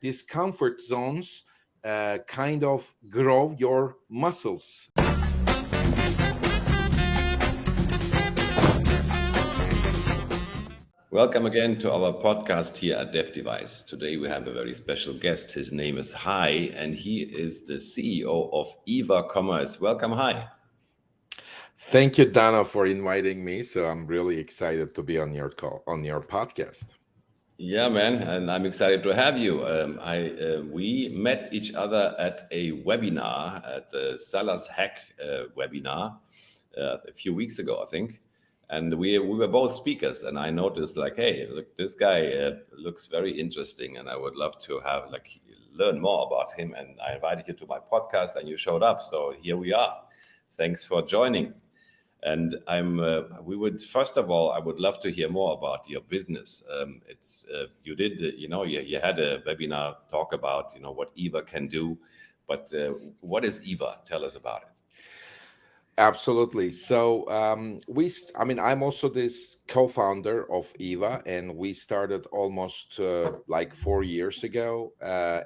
discomfort zones kind of grow your muscles. Welcome again to our podcast here at Dev Device. Today we have a very special guest. His name is Hai, and he is the CEO of eCommerce. Welcome, Hai. Thank you, Dana, for inviting me. So I'm really excited to be on your call, on your podcast. Yeah, man, and I'm excited to have you. We met each other at a webinar, at the Sellers Hack webinar, a few weeks ago, I think. And we were both speakers, and I noticed like, hey, look, this guy looks very interesting, and I would love to have learn more about him. And I invited you to my podcast, and you showed up. So here we are. Thanks for joining. And we would first of all, I would love to hear more about your business. You did, you had a webinar talk about, what Eva can do, but what is Eva? Tell us about it. Absolutely. So I'm also this co-founder of Eva, and we started almost like 4 years ago.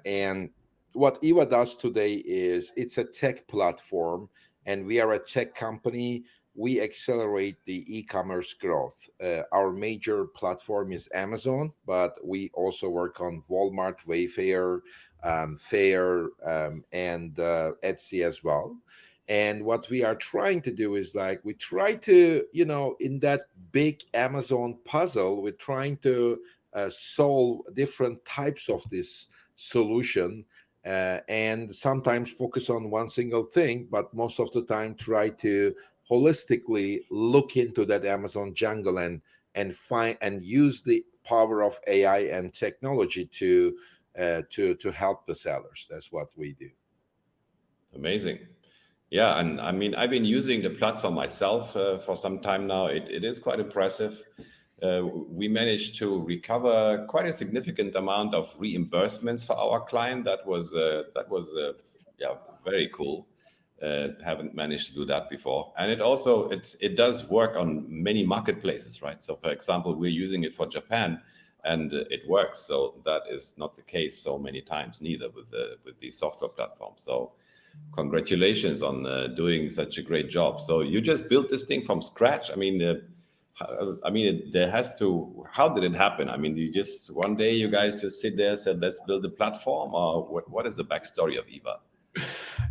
And what Eva does today is it's a tech platform, and we are a tech company. We accelerate the e-commerce growth. Our major platform is Amazon, but we also work on Walmart, Wayfair, Fair, and Etsy as well. And what we are trying to do is like we try to, in that big Amazon puzzle, we're trying to solve different types of this solution, and sometimes focus on one single thing, but most of the time try to holistically look into that Amazon jungle and find and use the power of AI and technology to help the sellers. That's what we do. Amazing. Yeah, and I mean, I've been using the platform myself for some time now. It is quite impressive. We managed to recover quite a significant amount of reimbursements for our client. That was yeah, very cool. Haven't managed to do that before, and it does work on many marketplaces, right? So, for example, we're using it for Japan, and it works. So that is not the case so many times neither with the software platform. So congratulations on doing such a great job. So you just built this thing from scratch. There has to. How did it happen? I mean, you just one day you guys just sit there and said, "Let's build a platform," or what is the backstory of Eva?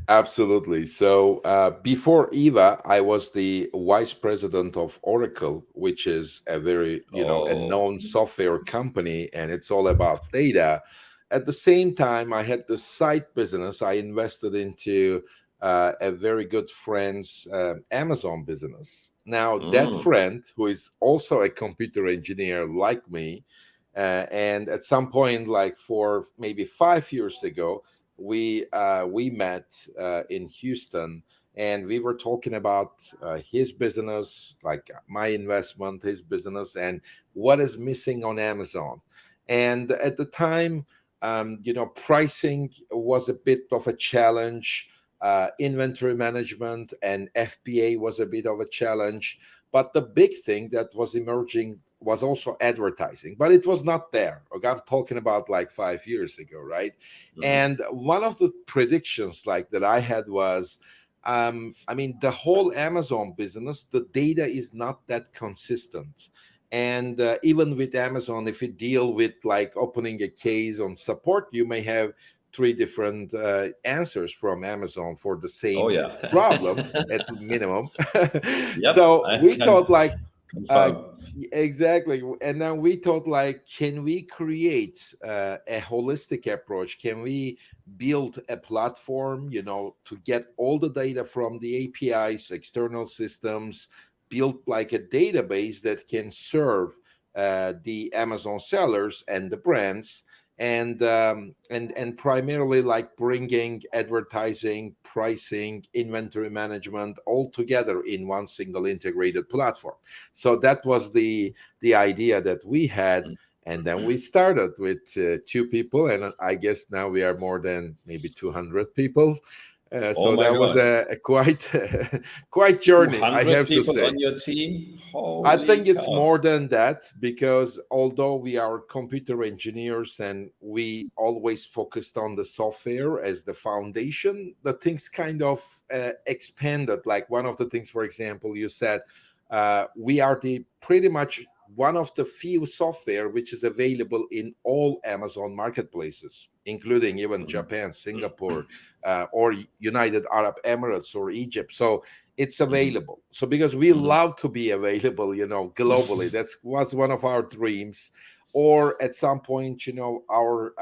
Absolutely. So before Eva, I was the vice president of Oracle, which is a very, a Oh, known software company, and it's all about data. At the same time, I had the side business. I invested into a very good friend's Amazon business. Now, that mm, friend, who is also a computer engineer like me, and at some point, like for maybe 5 years ago, we met in Houston, and we were talking about his business, like my investment, his business, and what is missing on Amazon. And at the time, pricing was a bit of a challenge. Inventory management and FBA was a bit of a challenge. But the big thing that was emerging was also advertising, but it was not there. Okay, I'm talking about like 5 years ago, right? mhm. And one of the predictions like that I had was, the whole Amazon business, the data is not that consistent. And even with Amazon, if you deal with like opening a case on support, you may have three different answers from Amazon for the Oh same yeah. problem at minimum. Yep, So I we can thought like, uh, confirm. exactly. And then we thought like, can we create a holistic approach? Can we build a platform, to get all the data from the APIs, external systems, build like a database that can serve the Amazon sellers and the brands, and primarily like bringing advertising, pricing, inventory management all together in one single integrated platform. So that was the idea that we had. And then we started with two people, and I guess now we are more than maybe 200 people. Oh So my that was God. a quite quite journey, I 200 have to people say. on your team? I Holy think it's cow. more than that because although we are computer engineers and we always focused on the software as the foundation, the things kind of expanded. Like one of the things, for example, you said we are the pretty much one of the few software which is available in all Amazon marketplaces, including even Mhm, Japan, Singapore, or United Arab Emirates or Egypt. So it's mhm, available. So because we mhm, love to be available, globally, that's was one of our dreams. Or at some point, our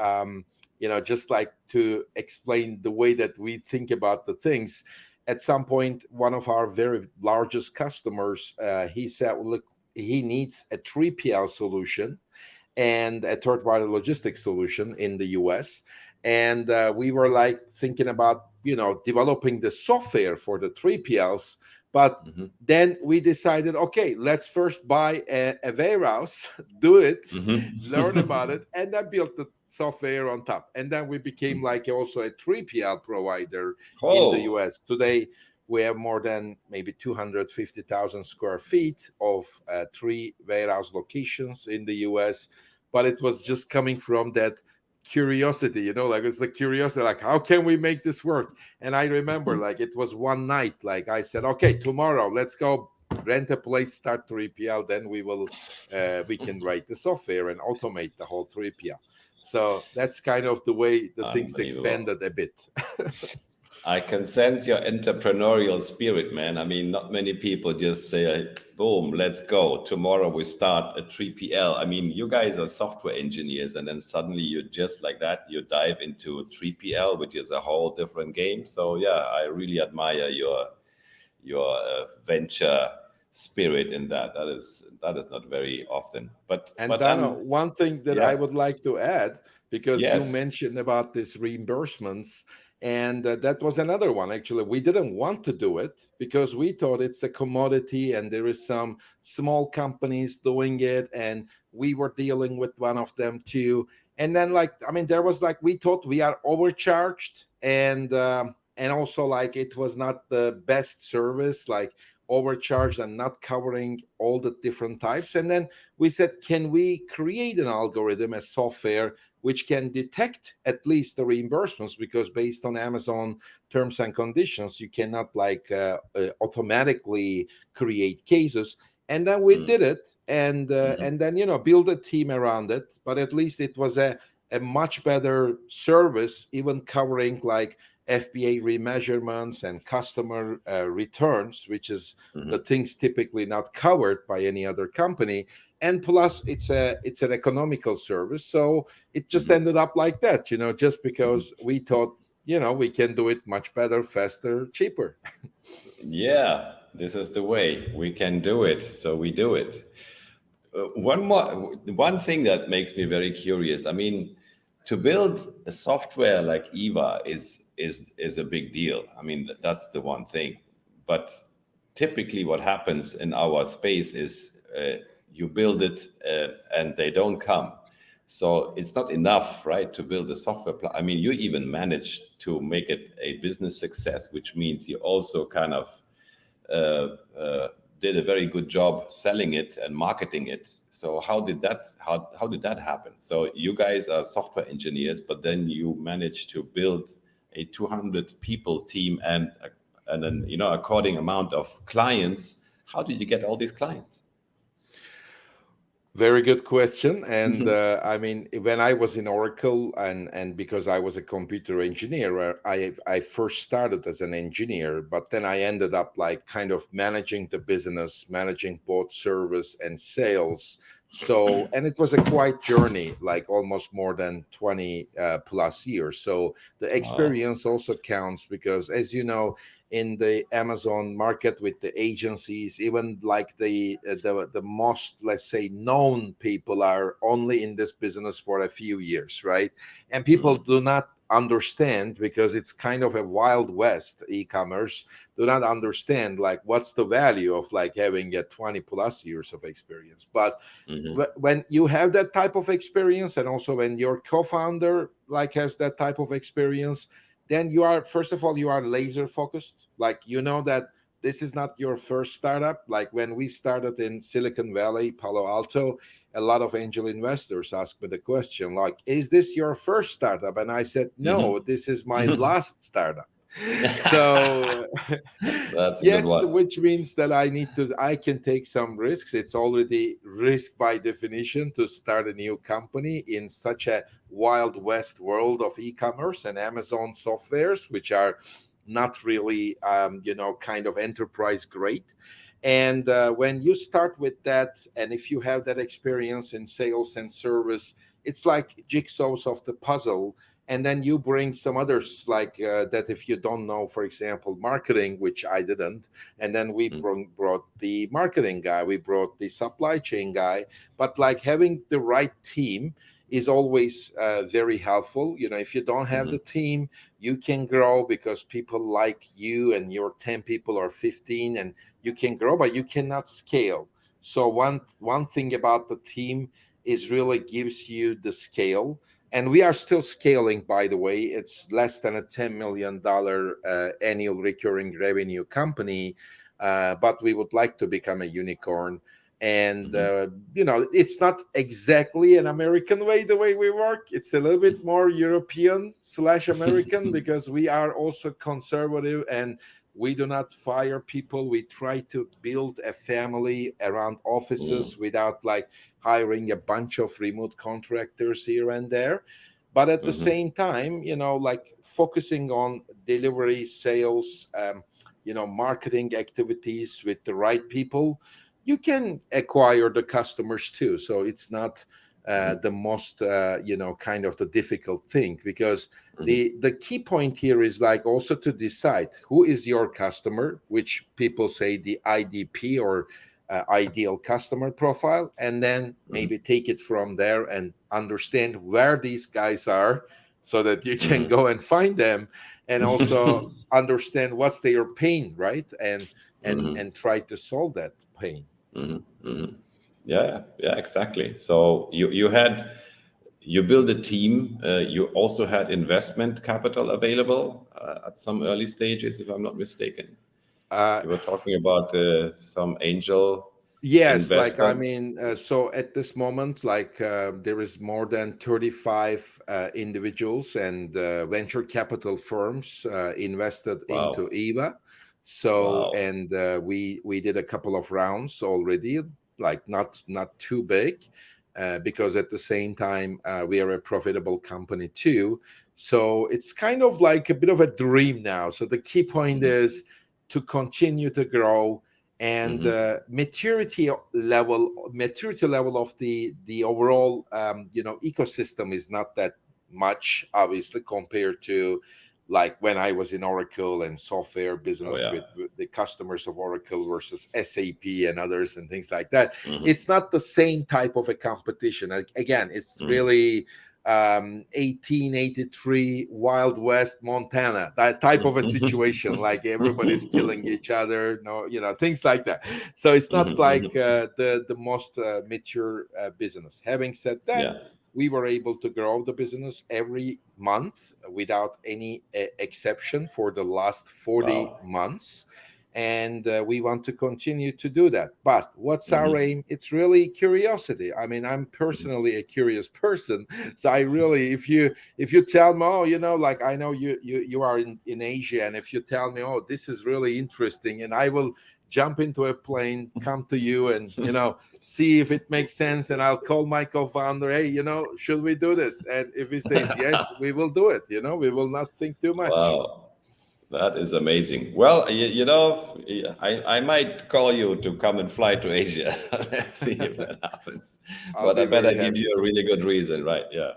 just like to explain the way that we think about the things. At some point, one of our very largest customers, he said, well, look, he needs a 3PL solution and a third party logistics solution in the US. And we were like thinking about, developing the software for the 3PLs. But mhm, then we decided, okay, let's first buy a warehouse, do it, learn about mhm. it, and then build the software on top. And then we became like also a 3PL provider in the Oh, US. Today, we have more than maybe 250,000 square feet of three warehouse locations in the US. But it was just coming from that curiosity, like it's the curiosity, like how can we make this work? And I remember like it was one night, like I said, okay, tomorrow let's go rent a place, start 3PL, then we can write the software and automate the whole 3PL. So that's kind of the way the things unbelievable. expanded a bit. I can sense your entrepreneurial spirit, man. I mean, not many people just say, boom, let's go. Tomorrow we start a 3PL. I mean, you guys are software engineers, and then suddenly you just like that, you dive into 3PL, which is a whole different game. So, yeah, I really admire your venture spirit in that. That is not very often. But And but Dano, one thing that I yeah, would like to add, because you yes. mentioned about these reimbursements, and that was another one. Actually, we didn't want to do it because we thought it's a commodity and there is some small companies doing it, and we were dealing with one of them too. And then, like, I mean, there was like we thought we are overcharged, and also like it was not the best service, like overcharged and not covering all the different types. And then we said, can we create an algorithm, a software which can detect at least the reimbursements? Because based on Amazon terms and conditions, you cannot like automatically create cases. And then we Mm, did it, and mhm, then build a team around it. But at least it was a much better service, even covering like FBA remeasurements and customer returns, which is the mhm, things typically not covered by any other company. And plus it's an economical service, so it just mhm, ended up like that, just mhm. because we thought we can do it much better, faster, cheaper. Yeah, this is the way we can do it. So we do it. One thing that makes me very curious. I mean, to build a software like Eva is a big deal. I mean, that's the one thing. But typically, what happens in our space is you build it and they don't come. So it's not enough, right, to build a software. I mean, you even managed to make it a business success, which means you also kind of uh, uh, did a very good job selling it and marketing it. So how did that happen? So you guys are software engineers, but then you managed to build a 200 people team and an according amount of clients. How did you get all these clients? Very good question. And I mean, when I was in Oracle, and because I was a computer engineer, I first started as an engineer, but then I ended up like kind of managing the business, managing both service and sales. So, and it was a quite journey, like almost more than 20 plus years. So the Wow. experience also counts because, as you know, in the Amazon market with the agencies, even like the most, let's say, known people are only in this business for a few years, right? And people Mhm, do not understand, because it's kind of a wild west e-commerce, do not understand like what's the value of like having a 20 plus years of experience. But mhm, when you have that type of experience, and also when your co-founder like has that type of experience, then you are, first of all, you are laser focused. Like, you know that this is not your first startup. Like when we started in Silicon Valley, Palo Alto, a lot of angel investors asked me the question, like, is this your first startup? And I said, no, this is my Hmm. last startup. So That's a good yes, one. which means that I can take some risks. It's already risk by definition to start a new company in such a wild west world of e-commerce and Amazon softwares, which are not really, kind of enterprise grade. And when you start with that, and if you have that experience in sales and service, it's like jigsaws of the puzzle. And then you bring some others, like that, if you don't know, for example, marketing, which I didn't. And then we brought the marketing guy, we brought the supply chain guy. But like having the right team is always very helpful. If you don't have Hmm. the team, you can grow because people like you and your 10 people or 15, and you can grow, but you cannot scale. So one thing about the team is really gives you the scale. And we are still scaling, by the way. It's less than a $10 million annual recurring revenue company, but we would like to become a unicorn. And Hmm. it's not exactly an American way, the way we work. It's a little bit more European slash American, because we are also conservative, and we do not fire people. We try to build a family around offices without like hiring a bunch of remote contractors here and there. But at the Hmm. same time, like focusing on delivery, sales, marketing activities with the right people, you can acquire the customers too. So it's not the most, kind of the difficult thing, because the key point here is like also to decide who is your customer, which people say the IDP, or ideal customer profile, and then maybe take it from there and understand where these guys are, so that you can Hmm. go and find them, and also understand what's their pain, right? And try to solve that pain. Hmm. Hmm. Yeah, yeah, exactly. So you build a team. You also had investment capital available at some early stages, if I'm not mistaken. uh, You were talking about some angel Yes, like investor. I mean, so at this moment, like there is more than 35 individuals and venture capital firms invested into Wow, EVA. So, wow. and we did a couple of rounds already, like not too big, because at the same time we are a profitable company too. So it's kind of like a bit of a dream now. So the key point Hmm. is to continue to grow, and Hmm. maturity level of the overall ecosystem is not that much, obviously, compared to like when I was in Oracle and software Oh business yeah. with the customers of Oracle versus SAP and others and things like that. Hmm. It's not the same type of a competition. Again, it's Hmm. really 1883 Wild West Montana, that type of a situation. Like everybody's killing each other, no, things like that. So it's not like the most mature business. Having said that, Yeah. we were able to grow the business every month without any exception for the last 40 Wow. months. And we want to continue to do that. But what's our Hmm. aim? It's really curiosity. I mean, I'm Hmm. personally a curious person. So I really, if you tell me, oh, like I know you are in Asia, and if you tell me, oh, this is really interesting, and I will jump into a plane, come to you, and see if it makes sense, and I'll call my co-founder, hey, should we do this? And if he says yes, we will do it. We will not think too much. Wow. That is amazing. Well, I might call you to come and fly to Asia. Let's see if that happens. I'll But I be better very give happy. you a really good reason, right? Yeah.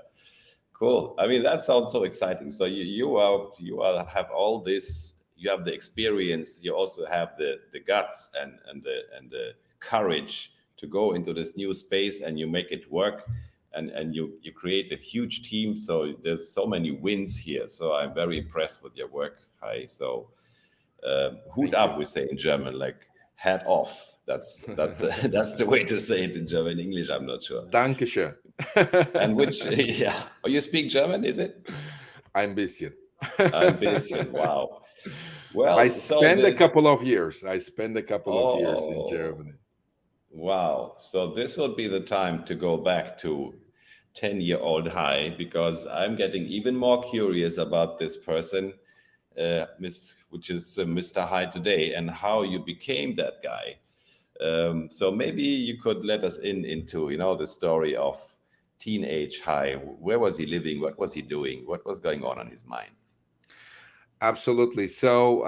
Cool. I mean, that sounds so exciting. So you are have all this. You have the experience. You also have the guts and the courage to go into this new space, and you make it work, and you create a huge team. So there's so many wins here. So I'm very impressed with your work. Hi. So Hut Thank you. ab, we say in German, like hat off. That's the, that's the way to say it in German. In English, I'm not sure. Dankeschön. And which, yeah. Oh, you speak German, is it? Ein bisschen. Ein bisschen. Wow. I Well, so spent a the couple of years. I spent a couple of years in oh, Germany. wow. So this will be the time to go back to 10-year-old high because I'm getting even more curious about this person, which is Mr. High today, and how you became that guy. So maybe you could let us into the story of teenage High. Where was he living? What was he doing? What was going on in his mind? Absolutely. So,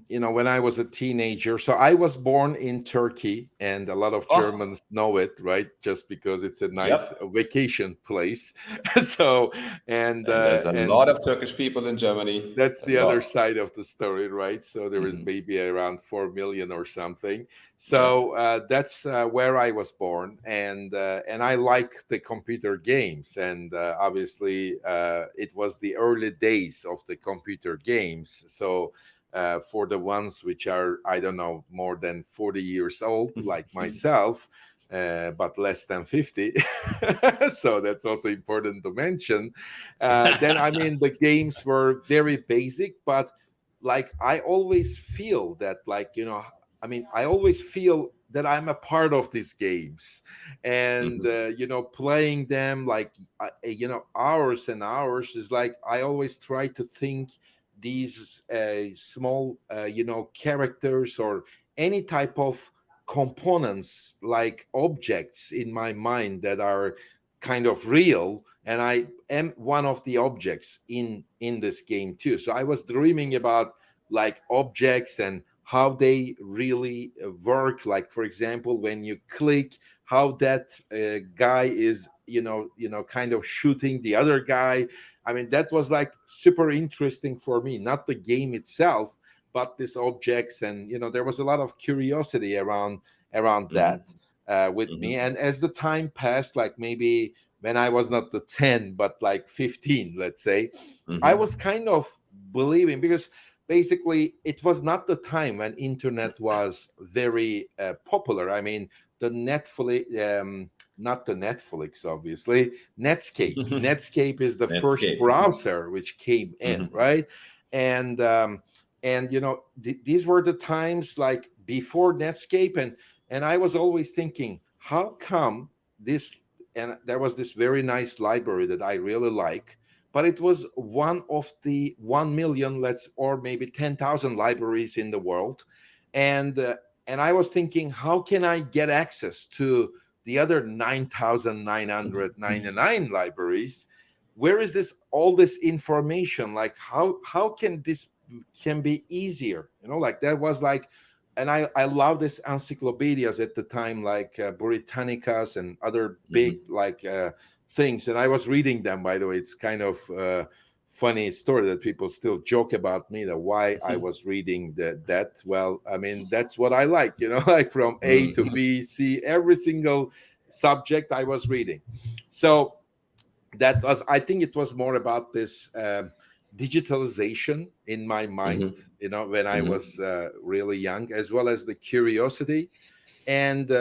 when I was a teenager, so I was born in Turkey, and a lot of Oh, Germans know it, right? Just because it's a nice yep. vacation place. so, And there's a and lot of Turkish people in Germany. that's A the other lot. side of the story, right? So there is Hmm. maybe around 4 million or something. Yeah. So that's where I was born, and I like the computer games, and obviously it was the early days of the computer games. So for the ones which are, I don't know, more than 40 years old, like myself. But less than 50. So that's also important to mention. Then, I mean, the games were very basic, but like I always feel that, like, I mean, I always feel that I'm a part of these games, and Hmm. playing them like hours and hours is like I always try to think these small characters or any type of components like objects in my mind that are kind of real, and I am one of the objects in this game too. So I was dreaming about like objects and how they really work, like for example when you click, how that guy is kind of shooting the other guy. I mean, that was like super interesting for me, not the game itself, but these objects. And there was a lot of curiosity around Hmm. that with me. Hmm. And as the time passed, like maybe when I was not the 10 but like 15, let's say, I was Hmm. kind of believing, because basically it was not the time when internet was very popular. I mean, the Netflix, not the Netflix, obviously, Netscape is the first Netscape. browser which came in, Hmm. right? And these were the times like before Netscape. And I was always thinking, how come this, and there was this very nice library that I really like, but it was one of the 1 million, let's, or maybe 10,000 libraries in the world. And I was thinking, how can I get access to the other 9,999 libraries? Where is this all this information? Like how can this can be easier? Like that was like, and I love this encyclopedias at the time, like Britannicas and other big Hmm. like things. And I was reading them, by the way. It's kind of funny story that people still joke about me, that why I was reading that. Well, I mean, that's what I like, like from A to Hmm. B, C, every single subject I was reading. So that was, I think it was more about this digitalization in my mind, Hmm. when I Hmm. was really young, as well as the curiosity, and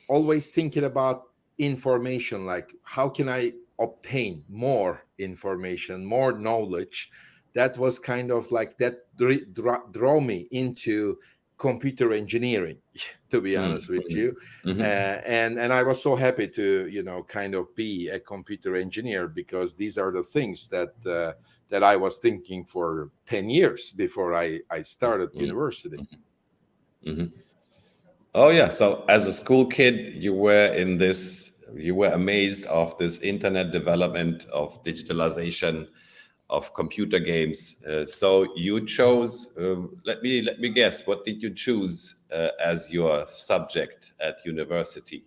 always thinking about information, like how can I obtain more information, more knowledge. That was kind of like that draw me into computer engineering, to be honest with Hmm. you. Hmm. And I was so happy to kind of be a computer engineer, because these are the things that I was thinking for 10 years before I started university. Hmm. Oh yeah. So as a school kid, you were amazed of this internet development, of digitalization, of computer games. So you chose. Let me guess. What did you choose as your subject at university?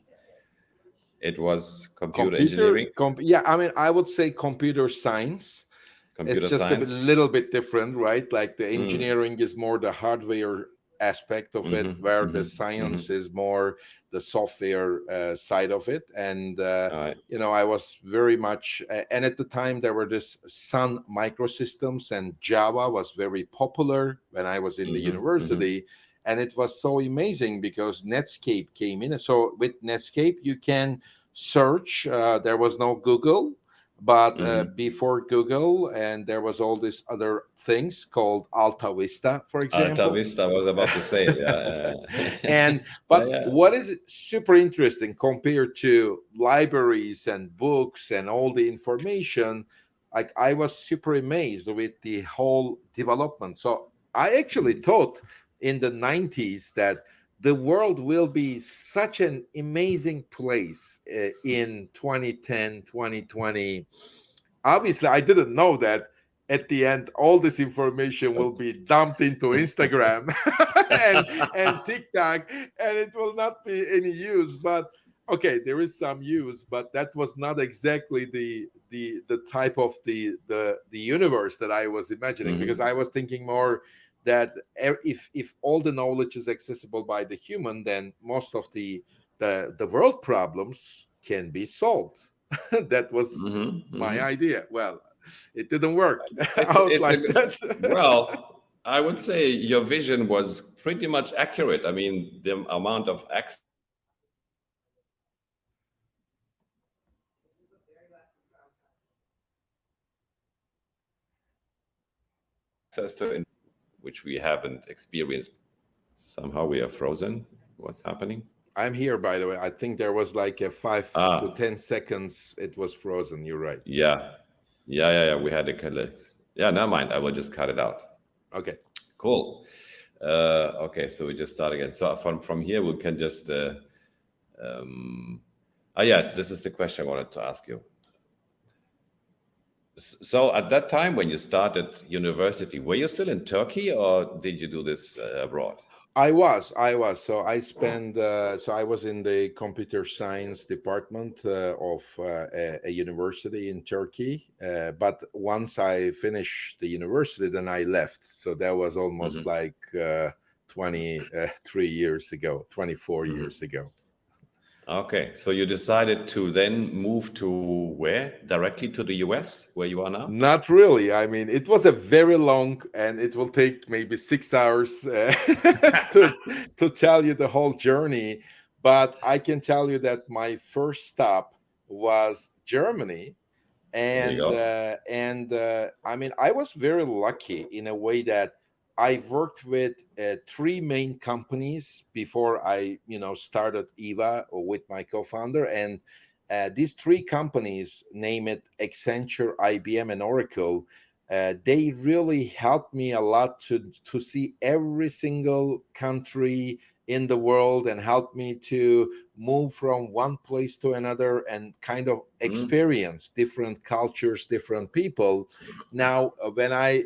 It was computer engineering, Yeah, I mean, I would say computer science. It's computer just a science. little bit different, right? Like the Mm. engineering is more the hardware aspect of it, Hmm. where the Hmm. Hmm. science is more the software side of it. And All right. I was very much, and at the time there were this Sun Microsystems, and Java was very popular when I was in the Hmm. Hmm. university. And it was so amazing because Netscape came in. So with Netscape, you can search. There was no Google, but Hmm. before Google, and there was all these other things called Alta Vista, for Alta example. Vista, I was about to say, yeah, And yeah, but yeah. what is super interesting compared to libraries and books and all the information, like I was super amazed with the whole development. So I actually thought in the 90s that the world will be such an amazing place in 2010, 2020. Obviously I didn't know that at the end all this information will be dumped into Instagram and TikTok, and it will not be any use. But okay, there is some use, but that was not exactly the type of the universe that I was imagining, because Hmm. I was thinking more that if all the knowledge is accessible by the human, then most of the world problems can be solved. That was Hmm. my Hmm. idea. Well, it didn't work It's out it's a like good, that. well, I would say your vision was pretty much accurate. I mean, the amount of access to information which we haven't experienced. Somehow we are frozen. What's happening? I'm here, by the way. I think there was like a 5 to 10 seconds. It was frozen. You're right. Yeah, yeah. We had a yeah. Never mind. I will just cut it out. Okay. Cool. Okay, so we just start again. So from here we can just. Um, yeah, this is the question I wanted to ask you. So at that time when you started university, were you still in Turkey or did you do this abroad? I was. So I spent. So I was in the computer science department of a university in Turkey. But once I finished the university, then I left. So that was almost Hmm. like 23 years ago, 24 Hmm. years ago. Okay, so you decided to then move to where? Directly to the US, where you are now? Not really. I mean, it was a very long, and it will take maybe 6 hours to tell you the whole journey. But I can tell you that my first stop was Germany, There you and go. I mean, I was very lucky in a way that I worked with three main companies before I started Eva with my co-founder. And these three companies, name it Accenture, IBM, and Oracle, they really helped me a lot to see every single country in the world, and helped me to move from one place to another and kind of Mm. experience different cultures, different people. Now, when I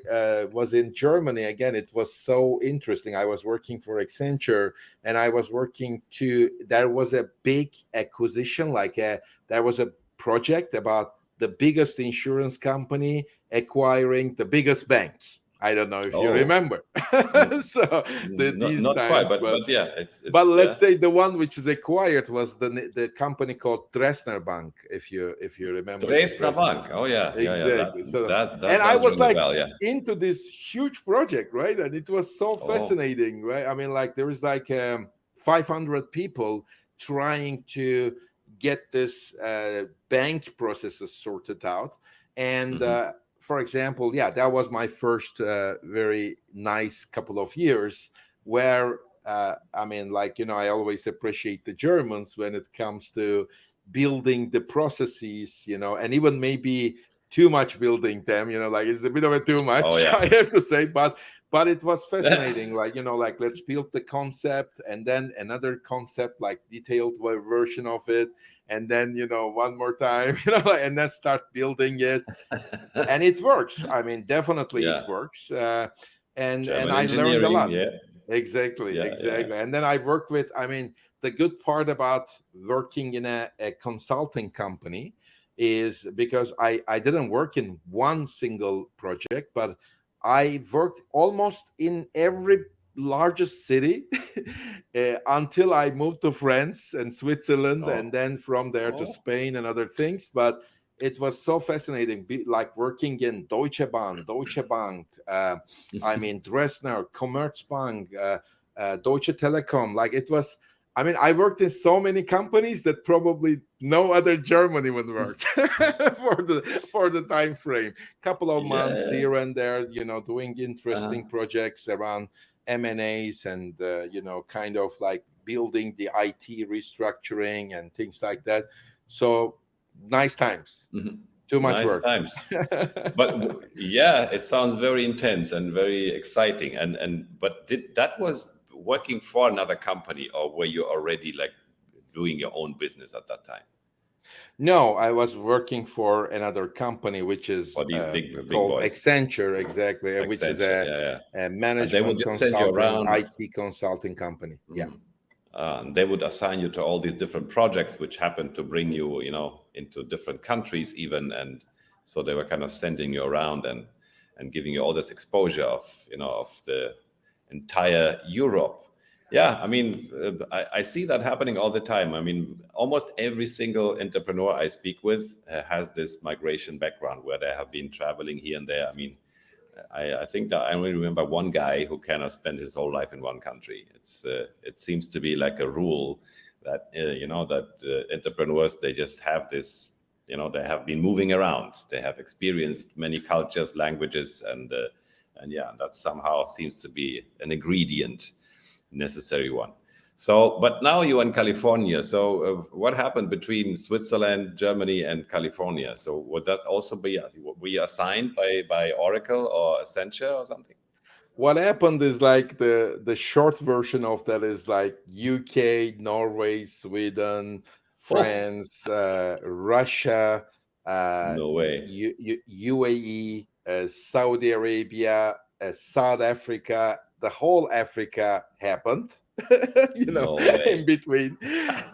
was in Germany, again, it was so interesting. I was working for Accenture, and I was working to, there was a big acquisition, there was a project about the biggest insurance company acquiring the biggest bank. I don't know if you Oh, remember. n- So these not quite, times, but yeah, but it's let's yeah. say the one which is acquired was the company called Dresdner Bank, if you remember the Dresdner Dresdner. Bank. Oh yeah, yeah, yeah. Exactly. So, That and I does was ring a like bell. Yeah. into this huge project, right? And it was so Oh. fascinating, right? I mean, like there is like 500 people trying to get this bank processes sorted out. And Hmm. for example, yeah, that was my first very nice couple of years where I mean, like, I always appreciate the Germans when it comes to building the processes, and even maybe too much building them, like it's a bit of a too Oh much, yeah. I have to say. But it was fascinating, like, like let's build the concept, and then another concept, like detailed version of it, and then one more time, and then start building it. And it works. I mean, definitely it Yeah. works. And German I learned a engineering. lot. Yeah. Exactly, Yeah. Yeah. exactly. And then I work with, I mean, the good part about working in a consulting company is because I didn't work in one single project, but I worked almost in every largest city until I moved to France and Switzerland, Oh. and then from there to Oh. Spain and other things. But it was so fascinating, like working in Deutsche Bank, I mean, Dresdner, Commerzbank, Deutsche Telekom. Like it was, I mean, I worked in so many companies that probably no other German even worked for the time frame. Couple of months Yeah. here and there, doing Uh-huh. interesting projects around M&As and kind of like building the IT restructuring and things like that. So nice times. Mhm. Too much Nice work. times. But yeah, it sounds very intense and very exciting. But did that was working for another company, or were you already like doing your own business at that time No, I was working for another company, which for is these big called boys, Accenture, exactly, which is Accenture? Yeah, yeah. a And they would management just send you consulting, around. IT consulting company. Yeah. And they would assign you to all these different projects, which happened to bring you, into different countries even. And so they were kind of sending you around and giving you all this exposure of the entire Europe. Yeah, I mean, I see that happening all the time. I mean, almost every single entrepreneur I speak with has this migration background where they have been traveling here and there. I mean, I think that I only remember one guy who cannot spend his whole life in one country. It seems to be like a rule that entrepreneurs, they just have this, they have been moving around, they have experienced many cultures, languages, and yeah, that somehow seems to be an ingredient, necessary one. So, but now you're in California. So, what happened between Switzerland, Germany, and California? So, would that also be, were you assigned by Oracle or Accenture or something? What happened is like the short version of that is like UK, Norway, Sweden, Oh, France, Russia, no way. UAE, Saudi Arabia, South Africa. The whole Africa happened, No way. in between,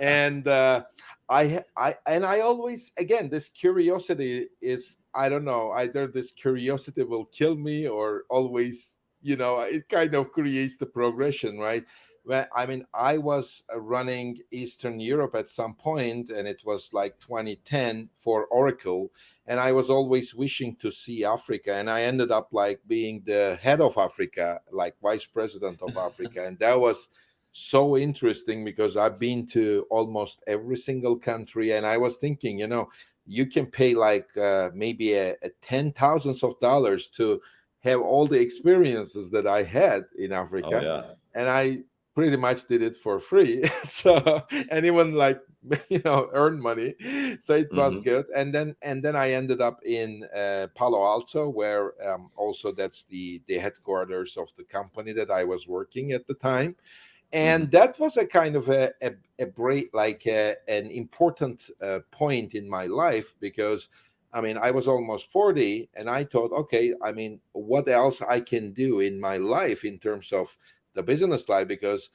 and I always, again, this curiosity is, I don't know, either this curiosity will kill me or always, it kind of creates the progression, right? Well, I mean, I was running Eastern Europe at some point, and it was like 2010 for Oracle, and I was always wishing to see Africa, and I ended up like being the head of Africa, like vice president of Africa, and that was so interesting because I've been to almost every single country, and I was thinking, you can pay like maybe a ten thousands of dollars to have all the experiences that I had in Oh Africa, yeah. and I pretty much did it for free. So anyone like earn money, so it was Hmm. good. And then I ended up in Palo Alto, where also that's the headquarters of the company that I was working at the time, and Hmm. that was a kind of a break, like an important point in my life, because I mean, I was almost 40, and I thought, okay, I mean, what else I can do in my life in terms of the business life, because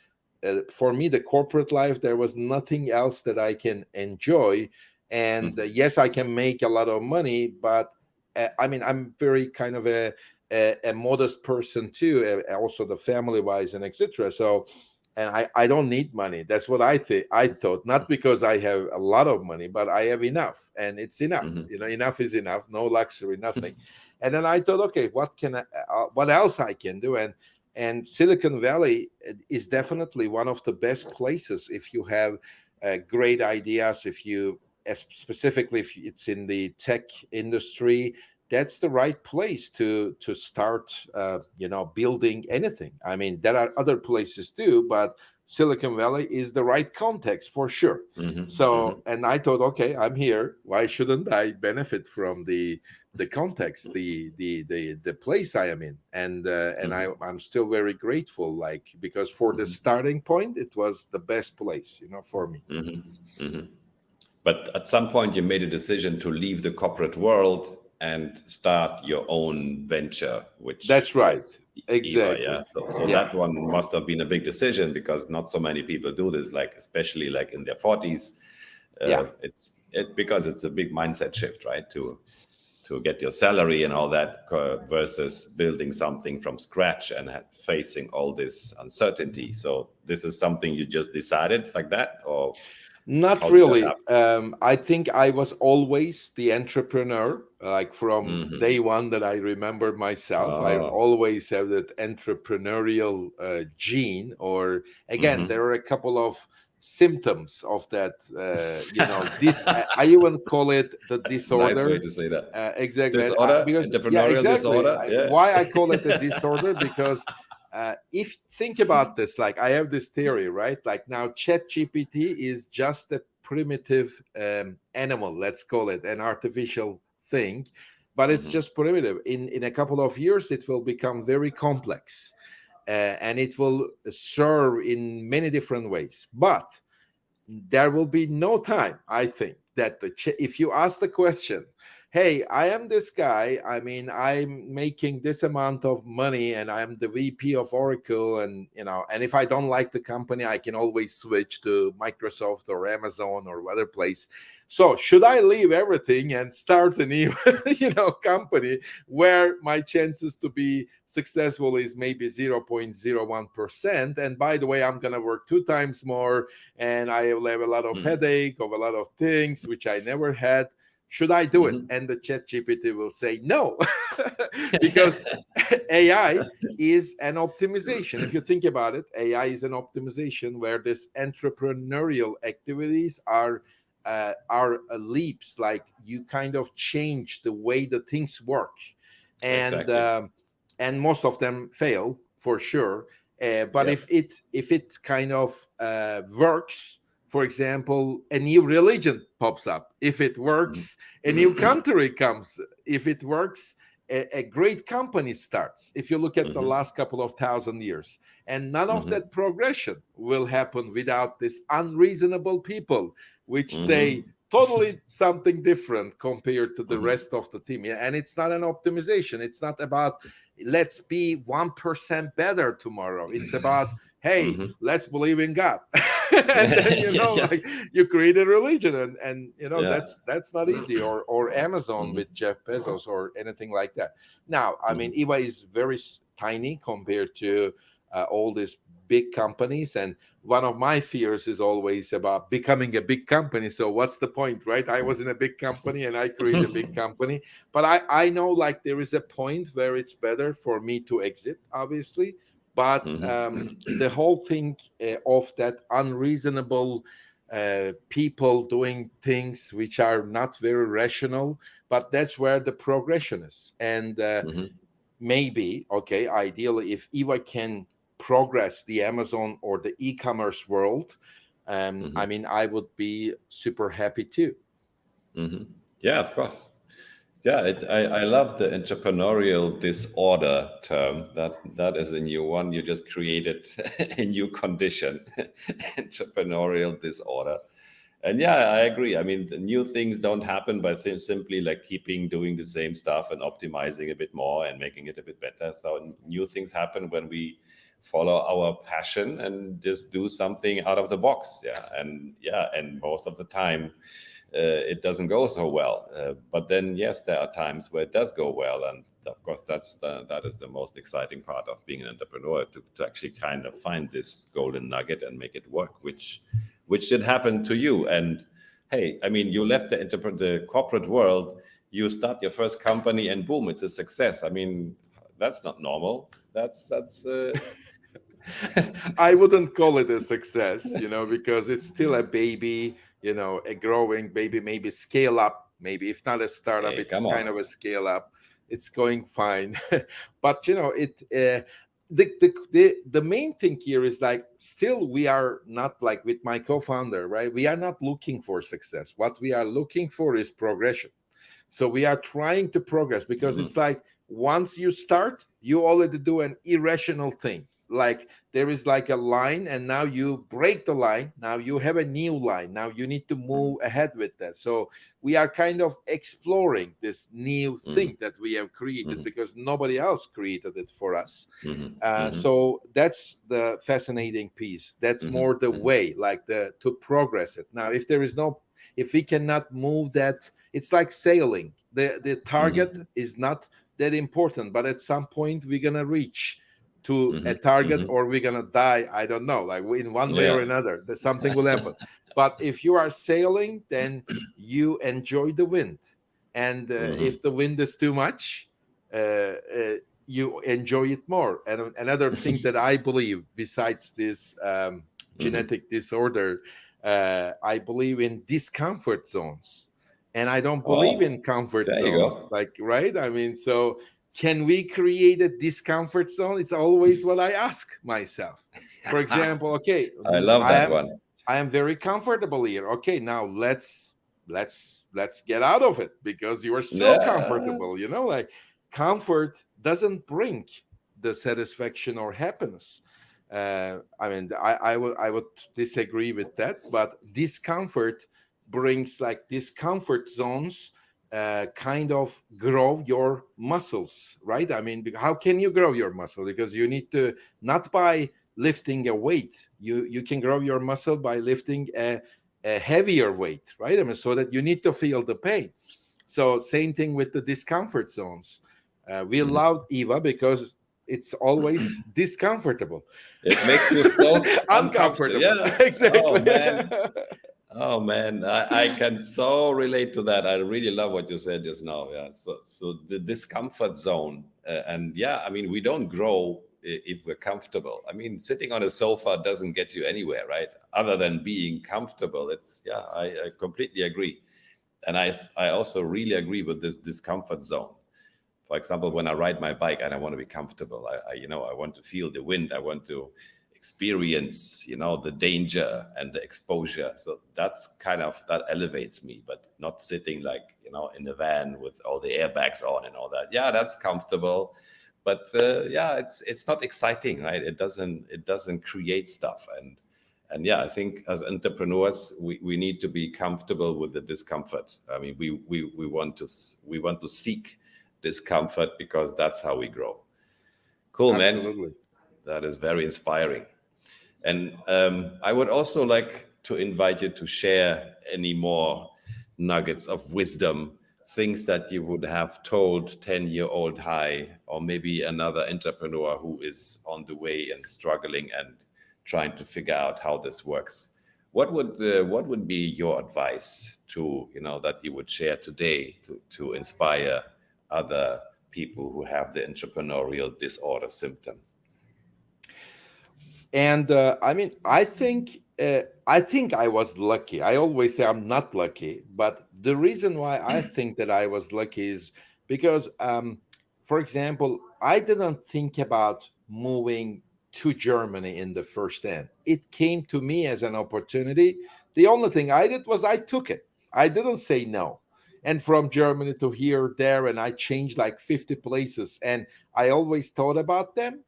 for me, the corporate life, there was nothing else that I can enjoy. And yes, I can make a lot of money, but I mean, I'm very kind of a modest person too, also the family wise and etc. So, and I don't need money. That's what I think. I thought, not because I have a lot of money, but I have enough, and it's enough. Hmm. Enough is enough. No luxury, nothing. And then I thought, okay, what else I can do? And Silicon Valley is definitely one of the best places if you have great ideas. If you, specifically if it's in the tech industry, that's the right place to start building anything. I mean, there are other places too, but Silicon Valley is the right context for sure. Hmm. So, Hmm. and I thought, okay, I'm here, why shouldn't I benefit from the context, the place I am in? And Hmm. I'm still very grateful, like, because for the starting point it was the best place, for me. Hmm. Hmm. But at some point, you made a decision to leave the corporate world and start your own venture, which That's right. was Eva. Exactly. Yeah. So Yeah. that one must have been a big decision because not so many people do this, like especially like in their forties. Yeah. Because it's a big mindset shift, right? To get your salary and all that versus building something from scratch and facing all this uncertainty. So this is something you just decided like that, or Not how did that really. happen? I think I was always the entrepreneur, like from day Hmm. one that I remember myself. I Oh. always have that entrepreneurial gene. Or again, Hmm. there are a couple of symptoms of that. This I even call it the Nice way disorder. to say that. Exactly, and Disorder, because yeah, entrepreneurial exactly. disorder. Yeah. Why I call it a disorder? Because if think about this, like I have this theory, right? Like now, Chat GPT is just a primitive animal. Let's call it an artificial thing, but it's Hmm. just primitive. In a couple of years, it will become very complex, and it will serve in many different ways. But there will be no time, I think, that if you ask the question, hey, I am this guy, I mean, I'm making this amount of money and I'm the VP of Oracle, and and if I don't like the company, I can always switch to Microsoft or Amazon or other place. So should I leave everything and start a new company where my chances to be successful is maybe 0.01%, and by the way, I'm going to work 2 times more, and I will have a lot of Hmm. headache of a lot of things which I never had. Should I do it? Hmm. And the Chat GPT will say no, because AI is an optimization. If you think about it, AI is an optimization where this entrepreneurial activities are leaps. Like you kind of change the way the things work, and Exactly. most of them fail for sure. But Yep. if it kind of works, for example, a new religion pops up. If it works, a new Hmm. country comes. If it works, a great company starts. If you look at the Hmm. last couple of thousand years, and none of Hmm. that progression will happen without this unreasonable people, which say Hmm. totally something different compared to the Hmm. rest of the team. Yeah, and it's not an optimization. It's not about let's be 1% better tomorrow. It's about, hey, Hmm. let's believe in God. And then Yeah. like you create a religion, and Yeah. that's not easy. Or Amazon Hmm. with Jeff Bezos or anything like that. Now, I mean, Hmm. Eva is very tiny compared to all these big companies, and one of my fears is always about becoming a big company. So what's the point, right? I was in a big company and I create a big company, but I know like there is a point where it's better for me to exit, obviously. But Hmm. the whole thing of that unreasonable people doing things which are not very rational, but that's where the progression is. And Hmm. maybe, okay, ideally, if Eva can progress the Amazon or the e-commerce world, I Hmm. mean, I would be super happy too. Hmm. Yeah, of course. Yeah, I love the entrepreneurial disorder term. That is a new one. You just created a new condition, entrepreneurial disorder. And yeah, I agree. I mean, the new things don't happen by simply like keeping doing the same stuff and optimizing a bit more and making it a bit better. So new things happen when we follow our passion and just do something out of the box. Yeah, and most of the time it doesn't go so well. But then, yes, there are times where it does go well, and of course, that is the most exciting part of being an entrepreneur to actually kind of find this golden nugget and make it work, which did happen to you. And hey, I mean, you left the corporate world, you start your first company, and boom, it's a success. I mean, that's not normal. That's I wouldn't call it a success, because it's still a baby, a growing baby, maybe scale up, maybe if not a startup, hey, it's come kind on. of a scale up. It's going fine. But the main thing here is like still we are not like with my co-founder, right? We are not looking for success. What we are looking for is progression. So we are trying to progress, because it's Hmm. like once you start, you already do an irrational thing. Like there is like a line, and now you break the line. Now you have a new line. Now you need to move ahead with that. So we are kind of exploring this new Hmm. thing that we have created, Hmm. because nobody else created it for us. Hmm. So that's the fascinating piece. That's Hmm. more the Hmm. way, like the to progress it. Now, if there is no, if we cannot move that, it's like sailing. The target Hmm. is not that important, but at some point we're gonna reach to a Hmm. target, Hmm. or we're gonna die. I don't know, like in one way or Yeah. another, that something will happen. But if you are sailing, then you enjoy the wind, and Hmm. if the wind is too much, you enjoy it more. And another thing that I believe, besides this Hmm. genetic disorder, I believe in discomfort zones, and I don't believe Oh, in comfort there you zones. go. Like, right? I mean, so can we create a discomfort zone? It's always what I ask myself. For example, okay, I love I that am one. I am very comfortable here. Okay, now let's get out of it because you are so Yeah. comfortable. Like comfort doesn't bring the satisfaction or happiness. I mean, I would disagree with that, but discomfort brings, like, discomfort zones kind of grow your muscles, right? I mean, how can you grow your muscle? Because you need to, not by lifting a weight, you can grow your muscle by lifting a heavier weight, right? I mean, so that you need to feel the pain. So same thing with the discomfort zones. We Mhm. love Eva because it's always discomfortable. It makes you so uncomfortable. Uncomfortable. Yeah. Oh Exactly. man. Oh man, I can so relate to that. I really love what you said just now. Yeah. So the discomfort zone, and yeah, I mean, we don't grow if we're comfortable. I mean, sitting on a sofa doesn't get you anywhere, right? Other than being comfortable. It's yeah, I completely agree, and I also really agree with this discomfort zone. For example, when I ride my bike and I want to be comfortable, I want to feel the wind. I want to experience, the danger and the exposure. So that's kind of that elevates me, but not sitting like, in a van with all the airbags on and all that. Yeah, that's comfortable, but yeah, it's not exciting, right? It doesn't create stuff. And yeah, I think as entrepreneurs, we need to be comfortable with the discomfort. I mean, we want to seek discomfort because that's how we grow. Cool, man. Absolutely. That is very inspiring. And I would also like to invite you to share any more nuggets of wisdom, things that you would have told 10-year-old Hai, or maybe another entrepreneur who is on the way and struggling and trying to figure out how this works. What would be your advice to that you would share today to inspire other people who have the entrepreneurial disorder symptom? And I mean, I think I was lucky. I always say I'm not lucky, but the reason why I think that I was lucky is because, for example, I didn't think about moving to Germany in the first end. It came to me as an opportunity. The only thing I did was I took it. I didn't say no. And from Germany to here, there, and I changed like 50 places, and I always thought about them,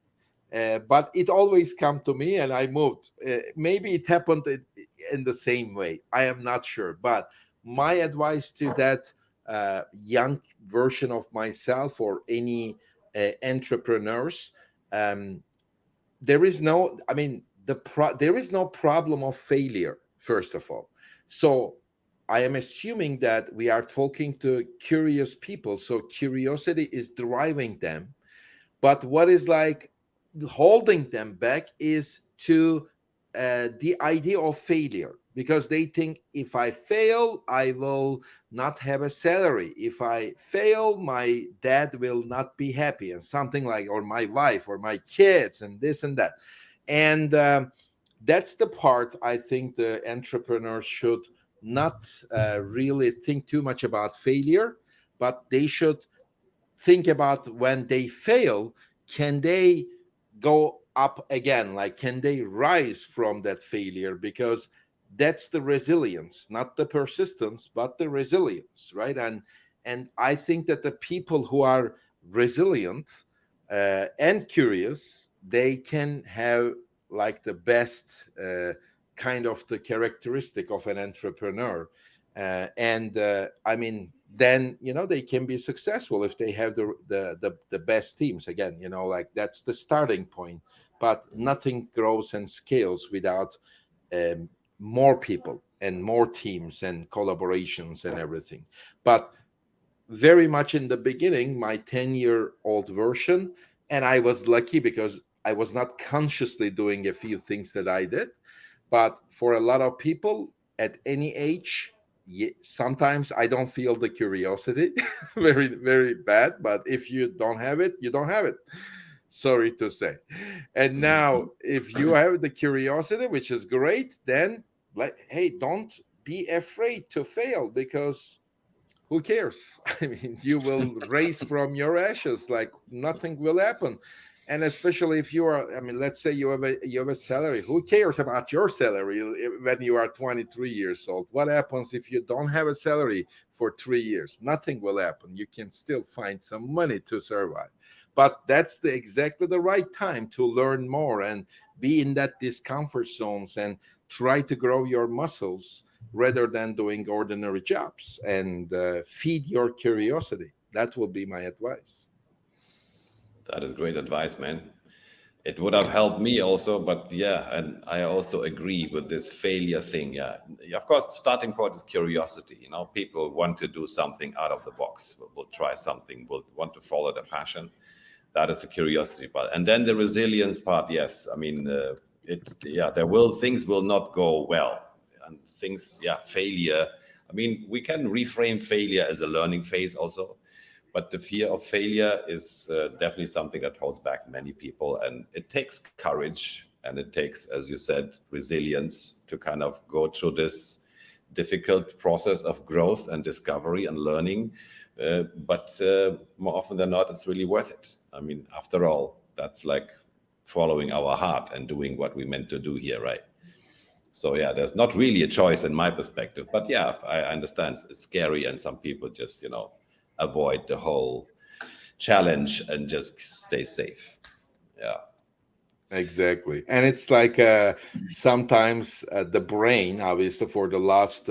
but it always come to me and I moved. Maybe it happened in the same way, I am not sure, but my advice to that young version of myself, or any entrepreneurs, um, there is no, I mean, there is no problem of failure, first of all. So I am assuming that we are talking to curious people, so curiosity is driving them, but what is, like, holding them back is to the idea of failure, because they think, if I fail, I will not have a salary. If I fail, my dad will not be happy, and something like, or my wife or my kids, and this and that. And that's the part I think the entrepreneurs should not really think too much about failure, but they should think about, when they fail, can they go up again? Like, can they rise from that failure? Because that's the resilience, not the persistence, but the resilience, right? And I think that the people who are resilient and curious, they can have, like, the best kind of the characteristic of an entrepreneur. And I mean, then they can be successful if they have the best teams. Again, like, that's the starting point, but nothing grows and scales without um, more people and more teams and collaborations and everything. But very much in the beginning, my 10-year-old version, and I was lucky because I was not consciously doing a few things that I did. But for a lot of people at any age, sometimes I don't feel the curiosity. Very, very bad. But if you don't have it, you don't have it. sorry to say. And now, Mhm. if you have the curiosity, which is great, then like, hey, don't be afraid to fail, because who cares? I mean, you will raise from your ashes like nothing will happen. And especially if you are, I mean, let's say you have a salary. Who cares about your salary when you are 23 years old? What happens if you don't have a salary for 3 years? Nothing will happen. You can still find some money to survive. But that's exactly the right time to learn more and be in that discomfort zones and try to grow your muscles rather than doing ordinary jobs, and feed your curiosity. That will be my advice. That is great advice, man. It would have helped me also, but yeah, and I also agree with this failure thing. Yeah, of course, the starting point is curiosity. You know, people want to do something out of the box. Will try something. Will want to follow their passion. That is the curiosity part, and then the resilience part. Yes, I mean, yeah, things will not go well, and things, yeah, failure. I mean, we can reframe failure as a learning phase also, but the fear of failure is definitely something that holds back many people, and it takes courage and it takes, as you said, resilience to kind of go through this difficult process of growth and discovery and learning. But more often than not, it's really worth it. I mean, after all, that's like following our heart and doing what we meant to do here, right? So yeah, there's not really a choice in my perspective. But yeah, I understand it's scary, and some people just, avoid the whole challenge and just stay safe. Yeah. Exactly. And it's like sometimes the brain, obviously, for the last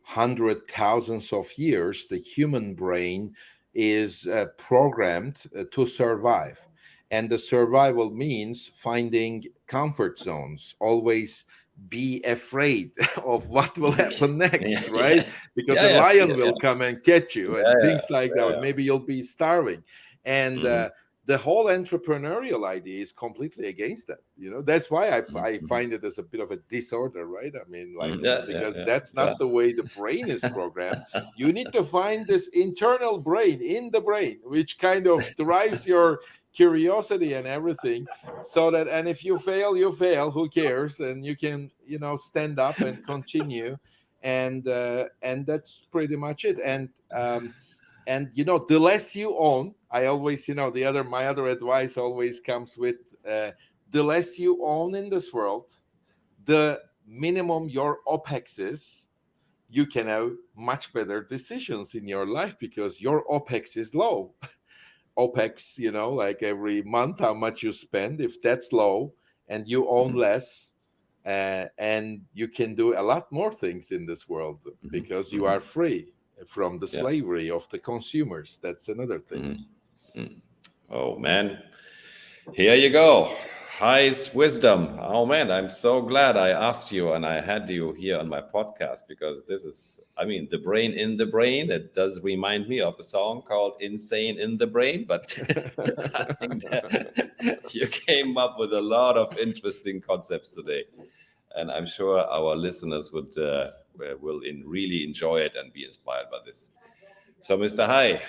hundred thousands of years, the human brain is programmed to survive. And the survival means finding comfort zones, always be afraid of what will happen Yeah, next, right? yeah, Because yeah, a yeah, lion yeah, will yeah, come and catch you yeah, and yeah, things like that. yeah, yeah. Maybe you'll be starving. And Hmm. the whole entrepreneurial idea is completely against that. That's why I Hmm. find it as a bit of a disorder, right? I mean, like, Yeah, yeah, because yeah, that's yeah. not the way the brain is programmed. You need to find this internal brain in the brain, which kind of drives your curiosity and everything. So that, and if you fail, you fail, who cares? And you can, stand up and continue. And that's pretty much it. And the less you own, I always, the other my other advice always comes with, the less you own in this world, the minimum your opex is, you can have much better decisions in your life because your opex is low. Opex, like every month how much you spend, if that's low and you own Hmm. less, and you can do a lot more things in this world Hmm. because you Hmm. are free from the Yeah. slavery of the consumers. That's another thing. Hmm. Hmm. Oh man, here you go. Highest wisdom. Oh man, I'm so glad I asked you and I had you here on my podcast, because this is, I mean, the brain in the brain. It does remind me of a song called Insane in the Brain, but I think that you came up with a lot of interesting concepts today. And I'm sure our listeners will really enjoy it and be inspired by this. So, Mr. Hai,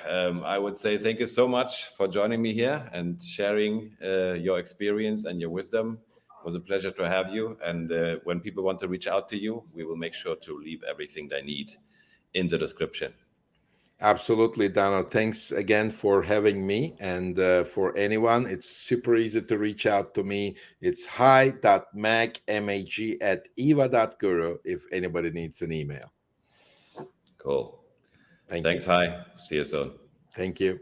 I would say thank you so much for joining me here and sharing your experience and your wisdom. It was a pleasure to have you. And when people want to reach out to you, we will make sure to leave everything they need in the description. Absolutely, Dano. Thanks again for having me. And for anyone, it's super easy to reach out to me. It's hi.mag@eva.guru if anybody needs an email. Cool. Thank you. Thanks, Hai. See you soon. Thank you.